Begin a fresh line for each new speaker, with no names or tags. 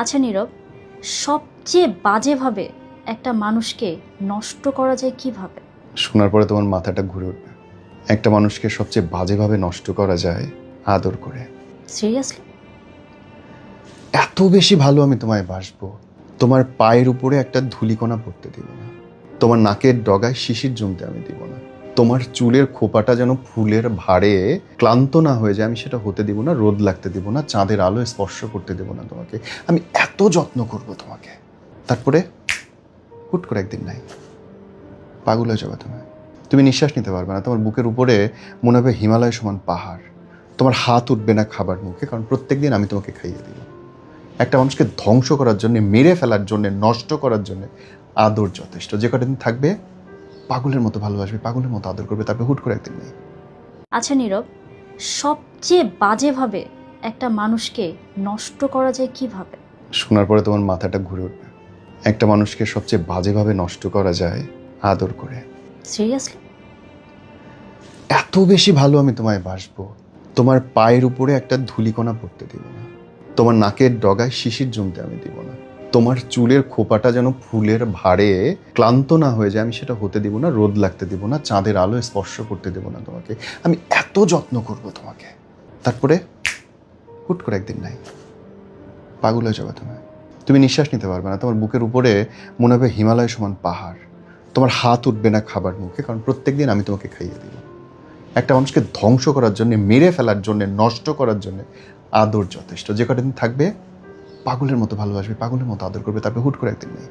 আচ্ছা নীরব, সবচেয়ে বাজেভাবে একটা মানুষকে নষ্ট করা যায় কিভাবে?
শোনার পরে তোমার মাথাটা ঘুরে উঠবে। একটা মানুষকে সবচেয়ে বাজেভাবে নষ্ট করা যায় আদর করে।
সিরিয়াসলি?
এত বেশি ভালো আমি তোমায় বাসবো, তোমার পায়ের উপরে একটা ধূলিকণা পড়তে দিব না, তোমার নাকের ডগায় শিশির জমতে আমি দিব না, তোমার চুলের খোপাটা যেন ফুলের ভারে ক্লান্ত না হয়ে যায় আমি সেটা হতে দিব না, রোদ লাগতে দিব না, চাঁদের আলো স্পর্শ করতে দেব না তোমাকে। আমি এত যত্ন করব তোমাকে, তারপরে হুট করে একদিন নাই পাগল হয়ে যাবে তুমি। তুমি নিঃশ্বাস নিতে পারবে না, তোমার বুকের উপরে মনে হবে হিমালয় সমান পাহাড়, তোমার হাত উঠবে না খাবার মুখে, কারণ প্রত্যেকদিন আমি তোমাকে খাইয়ে দিব। একটা মানুষকে ধ্বংস করার জন্য, মেরে ফেলার জন্য, নষ্ট করার জন্য আদর যথেষ্ট। যে কটা দিন থাকবে পাগলের মতো ভালোবাসবে, পাগলের মতো আদর করবে, তারপরে হুট করে একদিন নেই।
আচ্ছা নীরব, সবচেয়ে বাজেভাবে একটা মানুষকে নষ্ট করা যায় কিভাবে?
শোনার পরে তোমার মাথাটা ঘুরে উঠবে। একটা মানুষকে সবচেয়ে বাজেভাবে নষ্ট করা যায় আদর করে।
সিরিয়াসলি?
এত বেশি ভালো আমি তোমায় বাসবো, তোমার পায়ের উপরে একটা ধূলিকণা পড়তে দিব না, তোমার নাকের ডগায় শিশির জমতে আমি দিব না, তোমার চুলের খোপাটা যেন ফুলের ভারে ক্লান্ত না হয়ে যায় আমি সেটা হতে দিব না, রোদ লাগতে দিব না, চাঁদের আলো স্পর্শ করতে দেব না তোমাকে। আমি এত যত্ন করব তোমাকে, তারপরে হুট করে একদিন নাই পাগল হয়ে যাবে তুমি। তুমি নিঃশ্বাস নিতে পারবে না, তোমার বুকের উপরে মনে হবে হিমালয় সমান পাহাড়, তোমার হাত উঠবে না খাবার মুখে, কারণ প্রত্যেকদিন আমি তোমাকে খাইয়ে দিব। একটা মানুষকে ধ্বংস করার জন্য, মেরে ফেলার জন্য, নষ্ট করার জন্য আদর যথেষ্ট। যে কটা দিন থাকবে পাগলের মতো ভালোবাসবে, পাগলের মতো আদর করবে, তারপরে হুট করে একদিন নেই।